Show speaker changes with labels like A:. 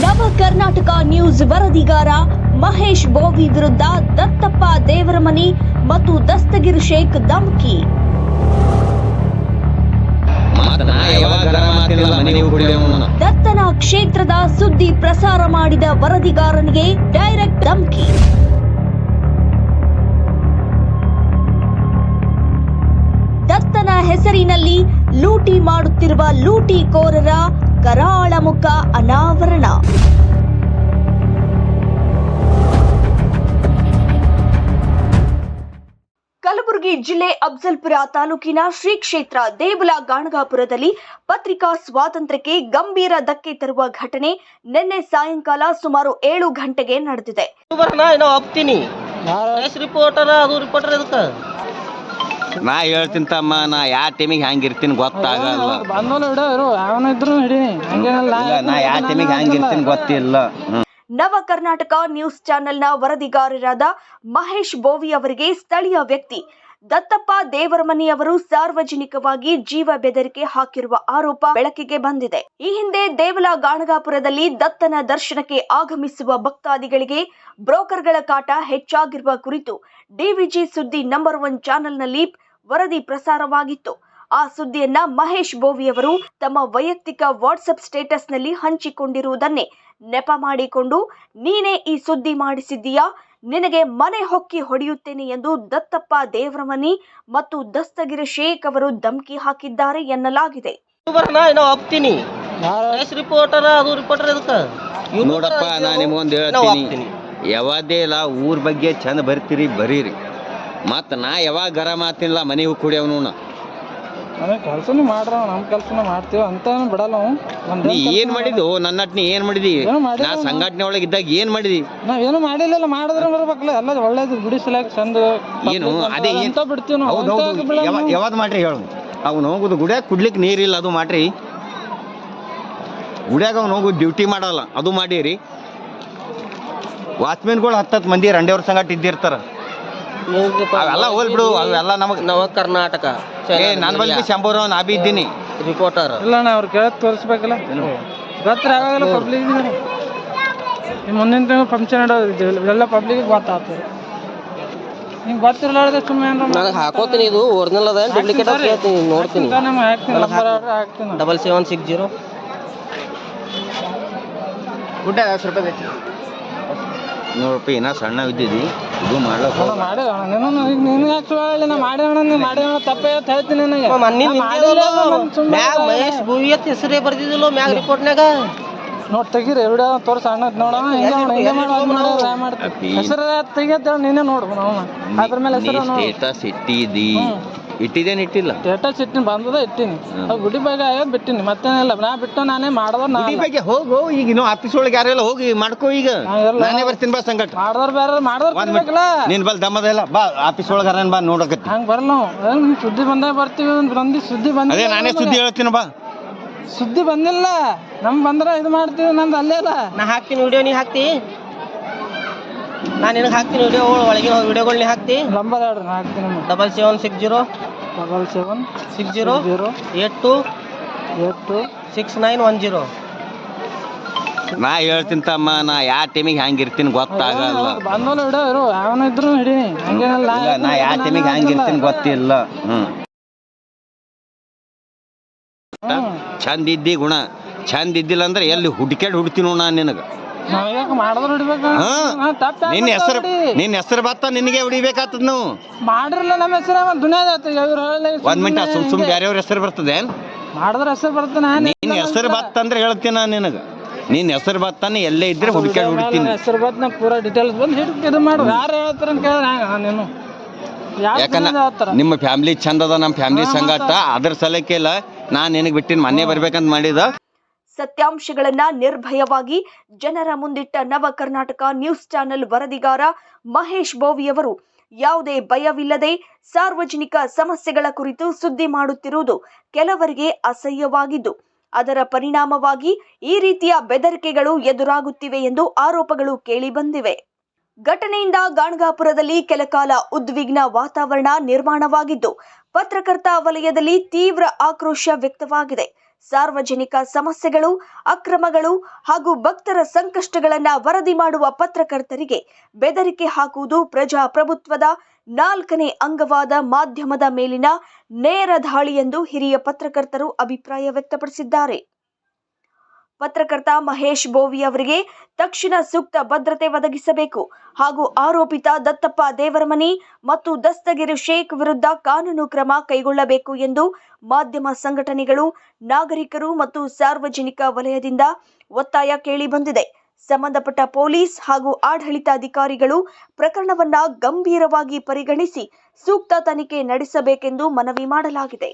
A: ನವ ಕರ್ನಾಟಕ ನ್ಯೂಸ್ ವರದಿಗಾರ ಮಹೇಶ್ ಬೋವಿ ವಿರುದ್ಧ ದತ್ತಪ್ಪ ದೇವರಮನಿ ಮತ್ತು ದಸ್ತಗಿರ್ ಶೇಖ್ ಧಮಕಿ. ದತ್ತನ ಕ್ಷೇತ್ರದ ಸುದ್ದಿ ಪ್ರಸಾರ ಮಾಡಿದ ವರದಿಗಾರನಿಗೆ ಡೈರೆಕ್ಟ್ ಧಮಕಿ. ದತ್ತನ ಹೆಸರಿನಲ್ಲಿ ಲೂಟಿ ಮಾಡುತ್ತಿರುವ ಲೂಟಿಕೋರರ ಕರಾಳ ಮುಖ ಅನಾವರಣ. ಕಲಬುರಗಿ ಜಿಲ್ಲೆ ಅಫಜಲ್ಪುರ ತಾಲೂಕಿನ ಶ್ರೀ ಕ್ಷೇತ್ರ ದೇಗುಲ ಗಾಣಗಾಪುರದಲ್ಲಿ ಪತ್ರಿಕಾ ಸ್ವಾತಂತ್ರ್ಯಕ್ಕೆ ಗಂಭೀರ ಧಕ್ಕೆ ತರುವ ಘಟನೆ ನಿನ್ನೆ ಸಾಯಂಕಾಲ ಸುಮಾರು 7 ಗಂಟೆಗೆ ನಡೆದಿದೆ.
B: ನಾ ಹೇಳ್ತೀನಿ ತಮ್ಮ, ನಾ ಯಾವ ಟೈಮಿಗೆ ಹಂಗಿರ್ತೀನಿ ಗೊತ್ತಾಗಲ್ಲ. ನಾ ಯಾವ ಟೈಮಿಗೆ ಹಂಗಿರ್ತೀನಿ ಗೊತ್ತಿಲ್ಲ.
A: ನವ ಕರ್ನಾಟಕ ನ್ಯೂಸ್ ಚಾನೆಲ್ನ ವರದಿಗಾರರಾದ ಮಹೇಶ್ ಬೋವಿ ಅವರಿಗೆ ಸ್ಥಳೀಯ ವ್ಯಕ್ತಿ ದತ್ತಪ್ಪ ದೇವರಮನಿ ಅವರು ಸಾರ್ವಜನಿಕವಾಗಿ ಜೀವ ಬೆದರಿಕೆ ಹಾಕಿರುವ ಆರೋಪ ಬೆಳಕಿಗೆ ಬಂದಿದೆ. ಈ ಹಿಂದೆ ದೇವಲ ಗಾಣಗಾಪುರದಲ್ಲಿ ದತ್ತನ ದರ್ಶನಕ್ಕೆ ಆಗಮಿಸುವ ಭಕ್ತಾದಿಗಳಿಗೆ ಬ್ರೋಕರ್ಗಳ ಕಾಟ ಹೆಚ್ಚಾಗಿರುವ ಕುರಿತು ಡಿವಿಜಿ ಸುದ್ದಿ ನಂಬರ್ 1 ಚಾನೆಲ್ನಲ್ಲಿ ವರದಿ ಪ್ರಸಾರವಾಗಿತ್ತು. ಆ ಸುದ್ದಿಯನ್ನ ಮಹೇಶ್ ಬೋವಿ ಅವರು ತಮ್ಮ ವೈಯಕ್ತಿಕ ವಾಟ್ಸ್ಆಪ್ ಸ್ಟೇಟಸ್ನಲ್ಲಿ ಹಂಚಿಕೊಂಡಿರುವುದನ್ನೇ ನೆಪ ಮಾಡಿಕೊಂಡು ನೀನೇ ಈ ಸುದ್ದಿ ಮಾಡಿಸಿದ್ದೀಯಾ, ನಿನಗೆ ಮನೆ ಹೊಕ್ಕಿ ಹೊಡೆಯುತ್ತೇನೆ ಎಂದು ದತ್ತಪ್ಪ ದೇವರಮನಿ ಮತ್ತು ದಸ್ತಗಿರ್ ಶೇಖ್ ಅವರು ಧಮಕಿ ಹಾಕಿದ್ದಾರೆ ಎನ್ನಲಾಗಿದೆ.
B: ನೋಡಪ್ಪ, ನಾ ನಿಮ್ಗೊಂದು ಹೇಳ್ತೀನಿ, ಯಾವದೇ ಇಲ್ಲ ಊರ್ ಬಗ್ಗೆ ಚಂದ ಬರ್ತೀರಿ ಬರೀರಿ. ಮತ್ತ ನಾ ಯಾವಾಗ ಗರಂ ಆತಿಲ್ಲ ಮನೆ ಕುಡಿಯವನು.
C: ಕೆಲಸನೂ ಮಾಡ್ರ ನಮ್ಮ ಕೆಲಸನ ಮಾಡ್ತೀವಿ ಅಂತ ಬಿಡಲ್ಲ.
B: ನೀ ಏನ್ ಮಾಡಿದ್ವು ನನ್ನಟ್? ನೀ ಏನ್ ಮಾಡಿದಿ? ನಾ ಸಂಘಟನೆ ಒಳಗೆ ಇದ್ದಾಗ ಏನ್ ಮಾಡಿದಿ?
C: ನಾವೇನು ಮಾಡಿಲ್ಲ, ಮಾಡಿದ್ರೆ ಬರ್ಬೇಕಲ್ಲ. ಎಲ್ಲ ಒಳ್ಳೇದು ಬಿಡಿಸಲಾಕ ಚಂದ
B: ಏನು ಅದೇ
C: ಅಂತ ಬಿಡ್ತೀವಿ ನಾವು.
B: ಯಾವ್ದು ಮಾಡ್ರಿ ಹೇಳು? ಅವ್ನು ಹೋಗುದು ಗುಡಿಯಾಗ ಕುಡ್ಲಿಕ್ಕೆ ನೀರಿಲ್ಲ, ಅದು ಮಾಡ್ರಿ. ಗುಡಿಯಾಗ ಅವ್ನು ಹೋಗುದು ಡ್ಯೂಟಿ ಮಾಡಲ್ಲ, ಅದು ಮಾಡಿರಿ. ವಾಚ್ಮೆನ್ಗಳು 10 ಮಂದಿ ರಂಡೆಯವ್ರ ಸಂಗಟ ಇದ್ದಿರ್ತಾರ. ಅವೆಲ್ಲ ಹೋಲ್ ಬಿಡು, ಅವೆಲ್ಲ ನಮಗ್
D: ನವ ಕರ್ನಾಟಕ
B: ನಾನು ಬಂದು ಶಂಭೂರ ನಾ ಬಿ ಇದ್ದೀನಿ
D: ರಿಪೋರ್ಟರ್.
C: ಇಲ್ಲ ನಾ ಅವ್ರು ಕೇಳಕ್ ತೋರಿಸ್ಬೇಕಲ್ಲ. ಗೊತ್ತರ ಯಾವಾಗಲ್ಲ ಪಬ್ಲಿಕ್ ಮುಂದಿನ ತಿಂಗಳು ಫಂಕ್ಷನ್ ಇಡೋದು ಎಲ್ಲ ಪಬ್ಲಿಕ್ ಗೊತ್ತಾಗ್ತದೆ. ನಿಂಗೆ ಗೊತ್ತಿರಲಾರ್ದೆ ಸುಮ್ಮನೆ
D: ನನಗೆ ಹಾಕೋತೀನಿ. ಇದು ಒರಿಜಿನಲ್ ಅದ ಡೂಪ್ಲಿಕೇಟ್ ಹೇಳ್ತೀನಿ, ನೋಡ್ತೀನಿ.
C: ಹಾಕ್ತೀನಿ
D: 7760
B: ಊಟ 10 ರೂಪಾಯಿ ಬೇಕು. 100 ರೂಪಾಯಿ ಏನೋ ಸಣ್ಣ ಇದ್ದಿದ್ದಿ, ಇದು ಮಾಡ್ಲಕ್ಕ
D: ಮಹೇಶ್ ಬೋವಿ ಅಂತ ಹೆಸರೇ ಬರ್ದಿದ್ದಿಲ್ಲ ಮ್ಯಾಗ ರಿಪೋರ್ಟ್ನಾಗ.
C: ನೋಡ್ ತೆಗೀರಿ ವಿಡಿಯೋ ತೋರ್ಸ ಅಣ್ಣ ನೋಡ. ಹೆಸರು ತೆಗಿಯತ್ತ ನೀನೇ ನೋಡು. ಅದ್ರ ಮೇಲೆ
B: ಸ್ಟೇಟಸ್ ಇಟ್ಟಿದ್ದೇನೆ ಇಟ್ಟಿಲ್ಲ.
C: ಸ್ಟೇಟಸ್ ಇಟ್ಟಿನಿ, ಬಂದದ ಇಟ್ಟಿನಿ. ಗುಡಿ ಬಗ್ಗೆ ಆಗ್ಯದ ಬಿಟ್ಟಿನಿ, ಮತ್ತೇನಿಲ್ಲ. ನಾ ಬಿಟ್ಟು ನಾನೇ ಮಾಡಿದವ್ರು
B: ಬಗ್ಗೆ ಹೋಗು. ಈಗ ಇನ್ನೂ ಆಫೀಸ್ ಒಳಗೆ ಯಾರೆಲ್ಲ ಹೋಗಿ ಮಾಡ್ಕೋ. ಈಗ ನಾನೇ ಬರ್ತೀನಿ ಬಾ ಸಂಗಟ.
C: ಮಾಡಿದವ್ರು ಬೇರೆ ಮಾಡಿದವ್ರು
B: ನೀನ್ ಬಲ್ ದಮ್ಮದ ಇಲ್ಲ ಬಾ ಆಫೀಸ್ ಒಳಗೆ ಅರೇನ್ ಬಾ ನೋಡಕತ್ತಿ.
C: ಹಂಗೆ ಬರಲ್ಲ ನಾವು. ಸುದ್ದಿ ಬಂದಾಗ ಬರ್ತೀವಿ. ಬಂದು ಸುದ್ದಿ ಬಂದ
B: ಅದೇ ನಾನೇ ಸುದ್ದಿ ಹೇಳ್ತೀನಿ ಬಾ.
C: ಸುದ್ದಿ ಬಂದಿಲ್ಲ ನಮ್ ಬಂದ್ರೆ ಇದು ಮಾಡ್ತೀವಿ. ನಂದು ಅಲ್ಲೇ ಇಲ್ಲ.
D: ನಾ ಹಾಕ್ತೀನಿ ವಿಡಿಯೋ, ನೀ ಹಾಕ್ತಿ. ನಾನು ನಿನಗೆ ಹಾಕ್ತೀನಿ ವಿಡಿಯೋ, ಒಳಗಿನ ವಿಡಿಯೋಗಳು ನೀ ಹಾಕ್ತಿ.
C: ನಂಬರ್ ಹೇಳ್ರಿ, ನಾ ಹಾಕ್ತೀನಿ.
D: 7760 826910.
B: ನಾ ಹೇಳ್ತೀನಿ ತಮ್ಮ, ನಾ ಯಾವ ಟೈಮಿಗೆ ಹಂಗಿರ್ತೀನಿ ಗೊತ್ತಾಗಲ್ಲ.
C: ಬಂದೋಲ್ಲ ವಿಡಿಯೋ ಇರು, ಯಾವನ ಇದ್ರು ಹಿಡೀನಿ. ಹಂಗೇನಲ್ಲ,
B: ನಾ ಯಾವ ಟೈಮಿಗೆ ಹಂಗಿರ್ತೀನಿ ಗೊತ್ತಿಲ್ಲ. ಚಂದ ಇದ್ದಿ ಗುಣ, ಚಂದ ಇದ್ದಿಲ್ಲ ಅಂದ್ರೆ ಎಲ್ಲಿ ಹುಡ್ತೀನಿ ನಾನು ನಿನಗೆ. ನಿನ್ನ ಹೆಸರು ಬತ್ತ ನಿನಗೆ ಹೊಡಿಬೇಕಾಗ್ತದ. ನಾವು
C: ಮಾಡಿರಲ್ಲ ನಮ್ಮ ಹೆಸರು ದುನಿಯಾದ
B: 1 ಮಿನಿಟ್ ಸುಮ್ ಬೇರೆಯವ್ರ ಹೆಸರು ಬರ್ತದೆ.
C: ಮಾಡಿದ್ರ ಹೆಸರು ಬರ್ತದೆ.
B: ನಿನ್ನ ಹೆಸರು ಬತ್ತ ಅಂದ್ರೆ ಹೇಳ್ತೀನಿ ನಾನು ನಿನಗೆ. ನಿನ್ನ ಹೆಸರು ಬತ್ತಾನೆ ಎಲ್ಲೇ ಇದ್ರೆ ಹುಡ್ತೀನಿ.
C: ಹೆಸರು ಬತ್ ನಾ ಪೂರಾ ಡೀಟೇಲ್ಸ್ ಬಂದು ಹಿಡಿದು ಇದು ಮಾಡು. ಯಾರು ಹೇಳ್ತಾರ ಅಂತ ಕೇಳಿದ್ರೆ ನೀನು
B: ಯಾಕಂದ್ರೆ ನಿಮ್ಮ ಫ್ಯಾಮಿಲಿ ಚಂದ ಅದ, ನಮ್ಮ ಫ್ಯಾಮಿಲಿ ಸಂಗಾಟ. ಅದ್ರ ಸಲಕ್ಕೆ ಇಲ್ಲ ನಾನ್ ನಿನಗೆ ಬಿಟ್ಟಿನ ಮನೆ ಬರ್ಬೇಕಂತ ಮಾಡಿದ.
A: ಸತ್ಯಾಂಶಗಳನ್ನ ನಿರ್ಭಯವಾಗಿ ಜನರ ಮುಂದಿಟ್ಟ ನವ ಕರ್ನಾಟಕ ನ್ಯೂಸ್ ಚಾನೆಲ್ ವರದಿಗಾರ ಮಹೇಶ್ ಬೋವಿ ಅವರು ಯಾವುದೇ ಭಯವಿಲ್ಲದೆ ಸಾರ್ವಜನಿಕ ಸಮಸ್ಯೆಗಳ ಕುರಿತು ಸುದ್ದಿ ಮಾಡುತ್ತಿರುವುದು ಕೆಲವರಿಗೆ ಅಸಹ್ಯವಾಗಿದ್ದು, ಅದರ ಪರಿಣಾಮವಾಗಿ ಈ ರೀತಿಯ ಬೆದರಿಕೆಗಳು ಎದುರಾಗುತ್ತಿವೆ ಎಂದು ಆರೋಪಗಳು ಕೇಳಿಬಂದಿವೆ. ಘಟನೆಯಿಂದ ಗಾಣಗಾಪುರದಲ್ಲಿ ಕೆಲಕಾಲ ಉದ್ವಿಗ್ನ ವಾತಾವರಣ ನಿರ್ಮಾಣವಾಗಿದ್ದು, ಪತ್ರಕರ್ತ ವಲಯದಲ್ಲಿ ತೀವ್ರ ಆಕ್ರೋಶ ವ್ಯಕ್ತವಾಗಿದೆ. ಸಾರ್ವಜನಿಕ ಸಮಸ್ಯೆಗಳು, ಅಕ್ರಮಗಳು ಹಾಗೂ ಭಕ್ತರ ಸಂಕಷ್ಟಗಳನ್ನು ವರದಿ ಮಾಡುವ ಪತ್ರಕರ್ತರಿಗೆ ಬೆದರಿಕೆ ಹಾಕುವುದು ಪ್ರಜಾಪ್ರಭುತ್ವದ 4ನೇ ಅಂಗವಾದ ಮಾಧ್ಯಮದ ಮೇಲಿನ ನೇರ ದಾಳಿ ಎಂದು ಹಿರಿಯ ಪತ್ರಕರ್ತರು ಅಭಿಪ್ರಾಯ ವ್ಯಕ್ತಪಡಿಸಿದ್ದಾರೆ. ಪತ್ರಕರ್ತ ಮಹೇಶ್ ಬೋವಿ ಅವರಿಗೆ ತಕ್ಷಣ ಸೂಕ್ತ ಭದ್ರತೆ ಒದಗಿಸಬೇಕು ಹಾಗೂ ಆರೋಪಿತ ದತ್ತಪ್ಪ ದೇವರಮನಿ ಮತ್ತು ದಸ್ತಗಿರಿ ಶೇಖ್ ವಿರುದ್ಧ ಕಾನೂನು ಕ್ರಮ ಕೈಗೊಳ್ಳಬೇಕು ಎಂದು ಮಾಧ್ಯಮ ಸಂಘಟನೆಗಳು, ನಾಗರಿಕರು ಮತ್ತು ಸಾರ್ವಜನಿಕ ವಲಯದಿಂದ ಒತ್ತಾಯ ಕೇಳಿಬಂದಿದೆ. ಸಂಬಂಧಪಟ್ಟ ಪೊಲೀಸ್ ಹಾಗೂ ಆಡಳಿತಾಧಿಕಾರಿಗಳು ಪ್ರಕರಣವನ್ನ ಗಂಭೀರವಾಗಿ ಪರಿಗಣಿಸಿ ಸೂಕ್ತ ತನಿಖೆ ನಡೆಸಬೇಕೆಂದು ಮನವಿ ಮಾಡಲಾಗಿದೆ.